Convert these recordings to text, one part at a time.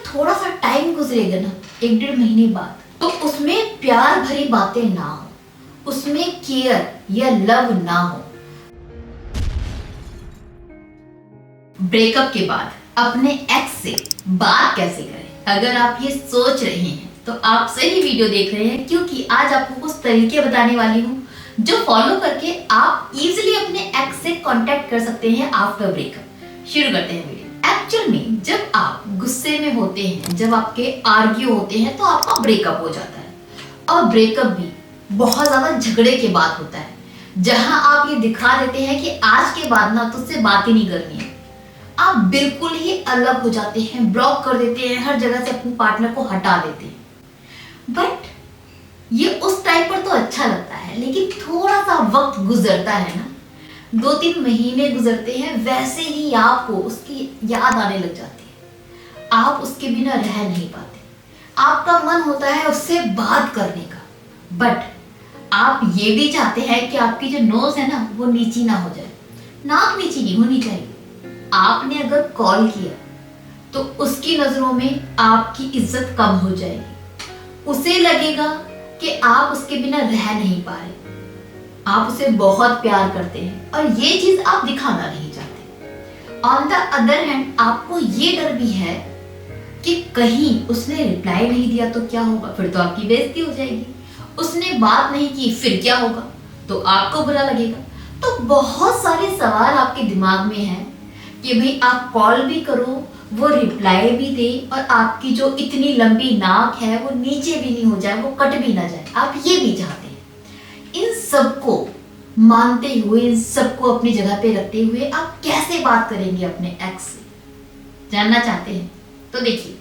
थोड़ा सा टाइम गुजरेगा ना, 1-1.5 महीने बाद, तो उसमें प्यार भरी बातें ना हो, उसमें केयर या लव ना हो। ब्रेकअप के बाद अपने एक्स से बात कैसे करें? अगर आप ये सोच रहे हैं तो आप सही वीडियो देख रहे हैं, क्योंकि आज आपको कुछ तरीके बताने वाली हूँ जो फॉलो करके आप इजीली अपने एक्स से कांटेक्ट कर सकते हैं आफ्टर ब्रेकअप। शुरू करते हैं वीडियो। एक्चुअल में जब आप गुस्से में होते हैं, जब आपके आर्ग्यू होते हैं, तो आपका ब्रेकअप हो जाता है। और ब्रेकअप भी बहुत ज्यादा झगड़े के बाद होता है, जहां आप ये दिखा देते हैं कि आज के बाद ना तुझसे बात ही नहीं करनी है। आप बिल्कुल ही अलग हो जाते हैं, ब्लॉक कर देते हैं, हर जगह से अपने पार्टनर को हटा देते हैं। बट ये उस टाइम पर तो अच्छा लगता है, लेकिन थोड़ा सा वक्त गुजरता है ना, 2-3 महीने गुजरते हैं, वैसे ही आपको उसकी याद आने लग जाती है। आप उसके बिना रह नहीं पाते, आपका मन होता है उससे बात करने का, बट आप ये भी चाहते हैं कि आपकी जो नोज है ना वो नीची ना हो जाए। नाक नीची नहीं होनी चाहिए। आपने अगर कॉल किया तो उसकी नजरों में आपकी इज्जत कम हो जाएगी। उसे लगेगा कि आप उसके बिना रह नहीं पा रहे, आप उसे बहुत प्यार करते हैं और ये चीज आप दिखाना नहीं चाहते। ऑन द अदर हैंड आपको ये डर भी है कि कहीं उसने रिप्लाई नहीं दिया तो क्या होगा, फिर तो आपकी बेइज्जती हो जाएगी। उसने बात नहीं की फिर क्या होगा, तो आपको बुरा लगेगा। तो बहुत सारे सवाल आपके दिमाग में हैं कि भाई आप कॉल भी करो, वो रिप्लाई भी दे, और आपकी जो इतनी लंबी नाक है वो नीचे भी नहीं हो जाए, वो कट भी ना जाए, आप ये भी चाहते हैं। इन सबको मानते हुए, इन सबको अपनी जगह पे रखते हुए आप कैसे बात करेंगे अपने एक्स से, जानना चाहते हैं? तो देखिए,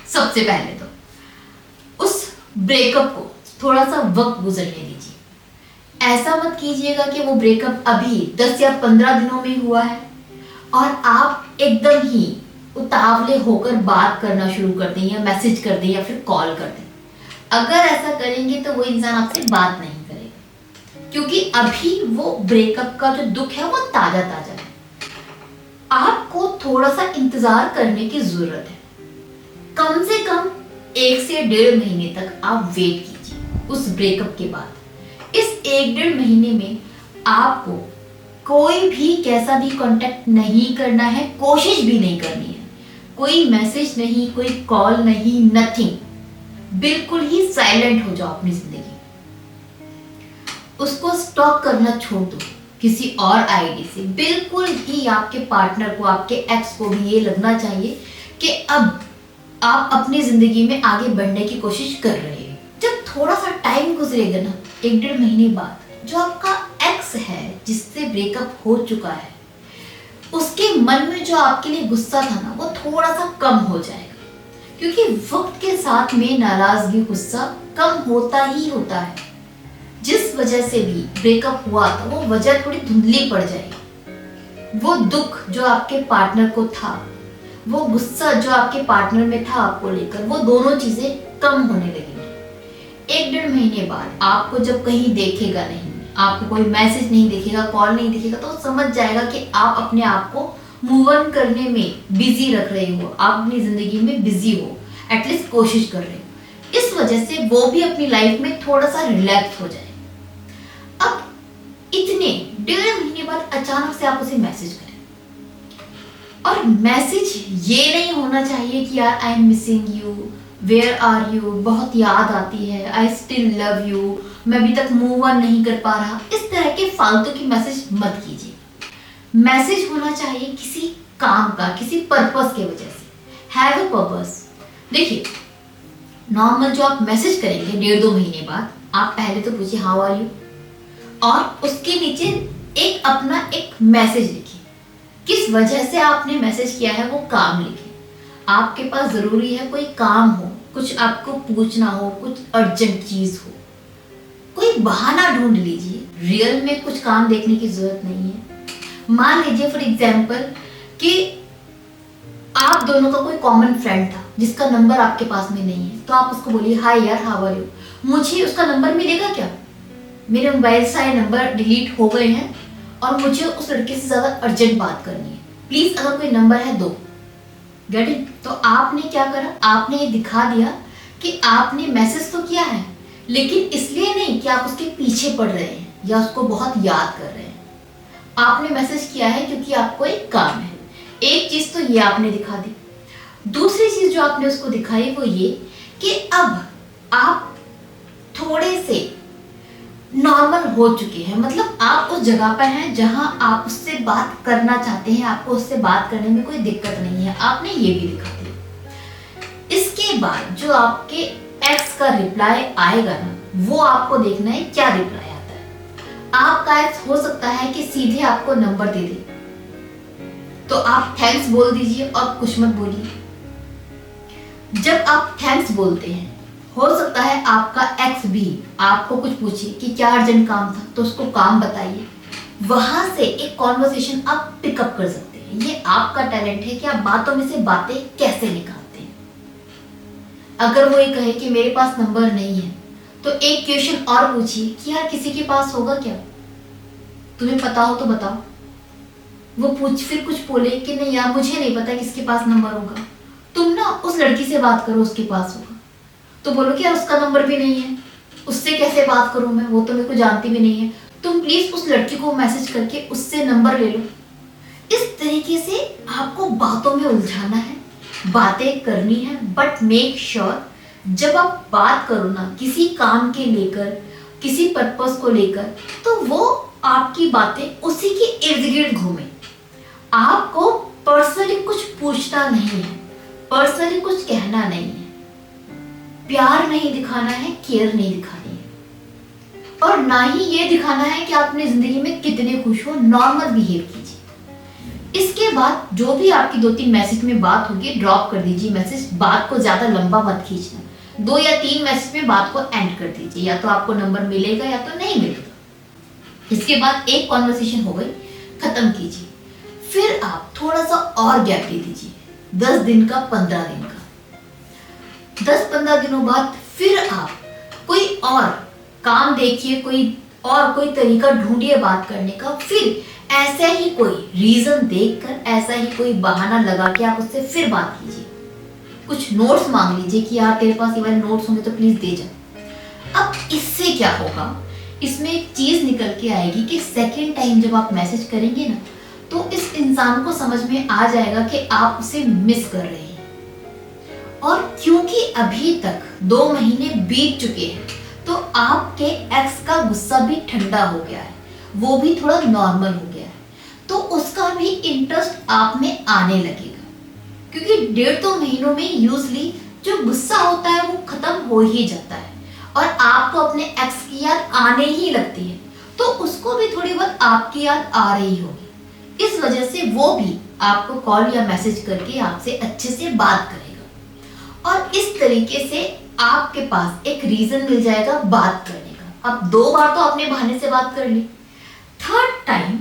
सबसे पहले तो उस ब्रेकअप को थोड़ा सा वक्त गुजरने दीजिए। ऐसा मत कीजिएगा कि वो ब्रेकअप अभी 10 या 15 दिनों में हुआ है और आप एकदम ही उतावले होकर बात करना शुरू कर दें, या मैसेज कर दें, या फिर कॉल कर दें। अगर ऐसा करेंगे तो वो इंसान आपसे बात नहीं करेगा, क्योंकि अभी वो ब्रेकअप का जो दुख है वो ताजा ताजा है। आपको थोड़ा सा इंतजार करने की जरूरत है। कम से कम 1 से 1.5 महीने तक आप वेट कीजिए उस ब्रेकअप के बाद। इस 1-1.5 महीने में आपको कोई भी कैसा भी कांटेक्ट नहीं करना है, कोशिश भी नहीं करनी है। कोई मैसेज नहीं, कोई कॉल नहीं, नथिंग। बिल्कुल ही साइलेंट हो जाओ अपनी जिंदगी। उसको स्टॉक करना छोड़ दो किसी और आईडी से। बिल्कुल ही आपके पार्टनर को, आपके एक्स को भी ये लगना चाहिए कि अब आप अपनी जिंदगी में आगे बढ़ने की कोशिश कर रहे हैं। जब थोड़ा सा टाइम गुजरेगा ना, 1-1.5 महीने बाद, जो आपका एक्स है जिससे ब्रेकअप हो चुका है, उसके मन में जो आपके लिए गुस्सा था ना, वो थोड़ा सा कम हो जाएगा। क्योंकि वक्त के साथ में नाराजगी, गुस्सा कम होता ही होता है। जिस वजह से भी ब्रेकअप हुआ था वो वजह थोड़ी धुंधली पड़ जाएगी। वो दुख जो आपके पार्टनर को था, वो गुस्सा जो आपके पार्टनर में था आपको लेकर, वो दोनों चीजें कम होने लगेंगी। 1-1.5 महीने बाद आपको जब कहीं देखेगा नहीं, आपको कोई मैसेज नहीं दिखेगा, कॉल नहीं दिखेगा, तो समझ जाएगा कि आप अपने आप को मूव ऑन करने में बिजी रख रहे हो, आप अपनी जिंदगी में बिजी हो, एटलीस्ट कोशिश कर रहे हो। इस वजह से वो भी अपनी लाइफ में थोड़ा सा रिलैक्स हो जाए। अब इतने 1.5 महीने बाद अचानक से आप उसे मैसेज करें, और मैसेज ये नहीं होना चाहिए कि यार I am missing you, where are you, बहुत याद आती है, आई स्टिल लव यू, मैं अभी तक मूव ऑन नहीं कर पा रहा। इस तरह के फालतू की मैसेज मत कीजिए। मैसेज होना चाहिए किसी काम का, किसी पर्पस के वजह से। Have a purpose. देखिए, नॉर्मल जो आप मैसेज करेंगे 1.5-2 महीने बाद, आप पहले तो पूछिए हाउ आर यू, और उसके नीचे एक अपना एक मैसेज लिखिए। किस वजह से आपने मैसेज किया है वो काम लिखिए। आपके पास जरूरी है कोई काम हो, कुछ आपको पूछना हो, कुछ अर्जेंट चीज हो, कोई बहाना ढूंढ लीजिए। रियल में कुछ काम देखने की जरूरत नहीं है। मान लीजिए फॉर एग्जाम्पल कि आप दोनों का कोई कॉमन फ्रेंड था जिसका नंबर आपके पास में नहीं है, तो आप उसको बोलिए हाय यार हाउ आर यू, मुझे उसका नंबर मिलेगा क्या? मेरे मोबाइल से सारे नंबर डिलीट हो गए हैं और मुझे उस लड़के से ज्यादा अर्जेंट बात करनी है, प्लीज अगर कोई नंबर है दो। Get it? तो आपने क्या करा, आपने ये दिखा दिया कि आपने मैसेज तो किया है, लेकिन इसलिए नहीं कि आप उसके पीछे पड़ रहे हैं या उसको बहुत याद कर रहे हैं। आपने मैसेज किया है क्योंकि आपको एक काम है। एक चीज तो ये आपने दिखा दी। दूसरी चीज जो आपने उसको दिखाई वो ये कि अब आप थोड़े से नॉर्मल हो चुके हैं, मतलब आप उस जगह पर हैं जहां आप उससे बात करना चाहते हैं, आपको उससे बात करने में कोई दिक्कत नहीं है। आपने ये भी दिखा दिया। इसके बाद जो आपके एक्स का रिप्लाई आएगा ना, वो आपको देखना है क्या रिप्लाई आता है। आपका एक्स हो सकता है कि सीधे आपको नंबर दे दे, तो आप थैंक्स बोल दीजिए और कुछ मत बोलिए। जब आप थैंक्स बोलते हैं, हो सकता है आपका एक्स भी आपको कुछ पूछे कि क्या अर्जेंट काम था, तो उसको काम बताइए। वहां से एक कॉन्वर्सेशन आप पिकअप कर सकते हैं। ये आपका टैलेंट है कि आप बातों में से बातें कैसे निकालते हैं। अगर वो ये कहे कि मेरे पास नंबर नहीं है, तो एक क्वेश्चन और पूछिए कि यार किसी के पास होगा क्या, तुम्हें पता हो तो बताओ। वो पूछ फिर कुछ बोले कि नहीं यार मुझे नहीं पता किसके पास नंबर होगा, तुम ना उस लड़की से बात करो, उसके पास होगा। तो बोलो कि यार उसका नंबर भी नहीं है, उससे कैसे बात करूं मैं, वो तो मेरे को जानती भी नहीं है, तुम प्लीज उस लड़की को मैसेज करके उससे नंबर ले लो। इस तरीके से आपको बातों में उलझाना है, बातें करनी है, बट मेक श्योर जब आप बात करो ना किसी काम के लेकर, किसी पर्पस को लेकर, तो वो आपकी बातें उसी के इर्द गिर्द घूमे। आपको पर्सनली कुछ पूछना नहीं है, पर्सनली कुछ कहना नहीं है, प्यार नहीं दिखाना है, केयर नहीं दिखानी है, और ना ही ये दिखाना है कि आप अपनी जिंदगी में कितने खुश हो। नॉर्मल बिहेव कीजिए। इसके बाद जो भी आपकी 2-3 मैसेज में बात होगी, ड्रॉप कर दीजिए मैसेज। बात को ज्यादा लंबा मत खींचना, 2 या 3 मैसेज में बात को एंड कर दीजिए। या तो आपको नंबर मिलेगा या तो नहीं मिलेगा। इसके बाद एक कॉन्वर्सेशन हो गई, खत्म कीजिए। फिर आप थोड़ा सा और गैप दे दीजिए, 10 दिन का, 15 दिन का। 10-15 दिनों बाद फिर आप कोई और काम देखिए, कोई तरीका ढूंढिए बात करने का। फिर ऐसे ही कोई रीजन देखकर, ऐसा ही कोई बहाना लगा के आप उससे फिर बात कीजिए। कुछ नोट्स मांग लीजिए कि यार तेरे पास ये वाले नोट्स होंगे तो प्लीज दे जा। अब इससे क्या होगा, इसमें एक चीज निकल के आएगी कि सेकेंड टाइम जब आप मैसेज करेंगे ना, तो इस इंसान को समझ में आ जाएगा कि आप उसे मिस कर रहे हैं। और क्योंकि अभी तक 2 महीने बीत चुके हैं, तो आपके एक्स का गुस्सा भी ठंडा हो गया है, वो भी थोड़ा नॉर्मल हो गया है, तो उसका भी इंटरेस्ट आप में आने लगेगा। क्योंकि 1.5-2 महीनों में यूजली जो गुस्सा होता है वो खत्म हो ही जाता है, और आपको अपने एक्स की याद आने ही लगती है, तो उसको भी थोड़ी बहुत आपकी याद आ रही होगी। इस वजह से वो भी आपको कॉल या मैसेज करके आपसे अच्छे से बात करेगा, और इस तरीके से आपके पास एक रीजन मिल जाएगा बात करने का। अब 2 बार तो आपने बहाने से बात कर ली, 3rd टाइम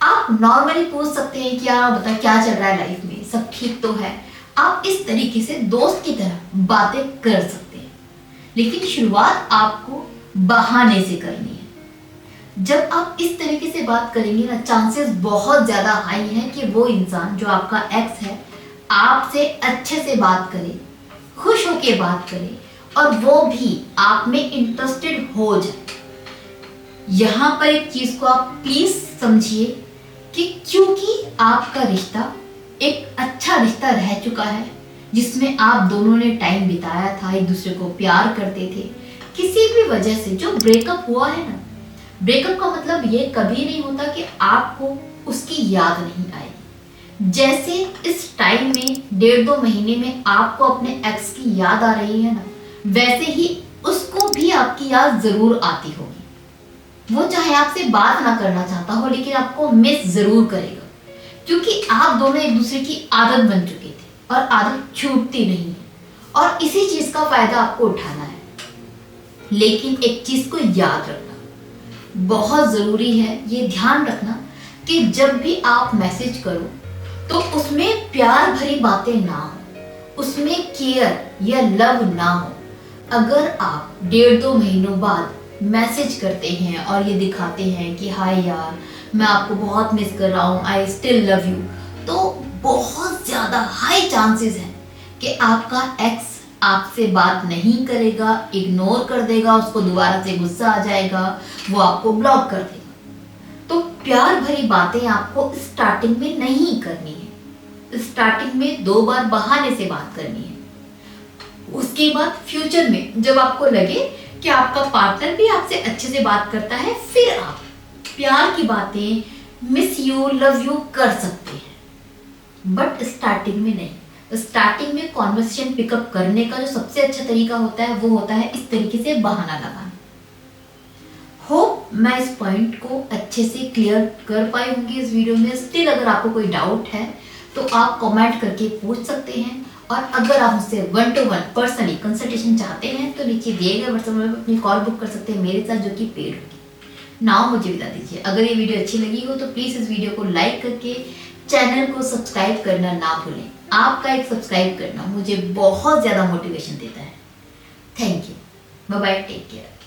आप नॉर्मली पूछ सकते हैं कि यार बता क्या चल रहा है लाइफ में, सब ठीक तो है। आप इस तरीके से दोस्त की तरह बातें कर सकते हैं, लेकिन शुरुआत आपको बहाने से करनी है। जब आप इस तरीके से बात करेंगे ना, चांसेस बहुत ज्यादा हाई हैं कि वो इंसान जो आपका एक्स है आपसे अच्छे से बात करे, खुश होके बात करे, और वो भी आप में इंटरेस्टेड हो जाए। यहां पर एक चीज को आप प्लीज समझिए कि क्योंकि आपका रिश्ता एक अच्छा रिश्ता रह चुका है, जिसमें आप दोनों ने टाइम बिताया था, एक दूसरे को प्यार करते थे, किसी भी वजह से जो ब्रेकअप हुआ है ना, ब्रेकअप का मतलब ये कभी नहीं होता कि आपको उसकी याद नहीं आएगी। जैसे इस टाइम में 1.5-2 महीने में आपको अपने एक्स की याद आ रही है ना, वैसे ही उसको भी आपकी याद जरूर आती होगी। वो चाहे आपसे बात ना करना चाहता हो, लेकिन आपको मिस जरूर करेगा, क्योंकि आप दोनों एक दूसरे की आदत बन चुके थे, और आदत छूटती नहीं है, और इसी चीज का फायदा आपको उठाना है। लेकिन एक चीज को याद रखना बहुत जरूरी है, ये ध्यान रखना कि जब भी आप मैसेज करो तो उसमें प्यार भरी बातें ना हो, उसमें केयर या लव ना हो। अगर आप 1.5-2 महीनों बाद मैसेज करते हैं और ये दिखाते हैं कि हाय यार मैं आपको बहुत मिस कर रहा हूँ, आई स्टिल लव यू, तो बहुत ज्यादा हाई चांसेस है कि आपका एक्स आपसे बात नहीं करेगा, इग्नोर कर देगा, उसको दोबारा से गुस्सा आ जाएगा, वो आपको ब्लॉक कर देगा। तो प्यार भरी बातें आपको स्टार्टिंग में नहीं करनी है। स्टार्टिंग में 2 बार बहाने से बात करनी है। उसके बाद फ्यूचर में जब आपको लगे कि आपका पार्टनर भी आपसे अच्छे से बात करता है, फिर आप प्यार की बातें, मिस यू, लव यू कर सकते हैं, बट स्टार्टिंग में नहीं। स्टार्टिंग में कॉन्वर्सेशन पिकअप करने का जो सबसे अच्छा तरीका होता है वो होता है इस तरीके से बहाना लगाना। होप मैं इस पॉइंट को अच्छे से क्लियर कर पाई होंगी इस वीडियो में। स्टिल अगर आपको कोई डाउट है तो आप कमेंट करके पूछ सकते हैं, और अगर आप मुझसे 1-to-1 पर्सनली कंसल्टेशन चाहते हैं तो नीचे दिए गए व्हाट्सएप नंबर पर अपनी कॉल बुक कर सकते हैं मेरे साथ, जो कि पेड होगी। नाउ मुझे बता दीजिए, अगर ये वीडियो अच्छी लगी हो तो प्लीज़ इस वीडियो को लाइक करके चैनल को सब्सक्राइब करना ना भूलें। आपका एक सब्सक्राइब करना मुझे बहुत ज़्यादा मोटिवेशन देता है। Thank you, bye bye, take care.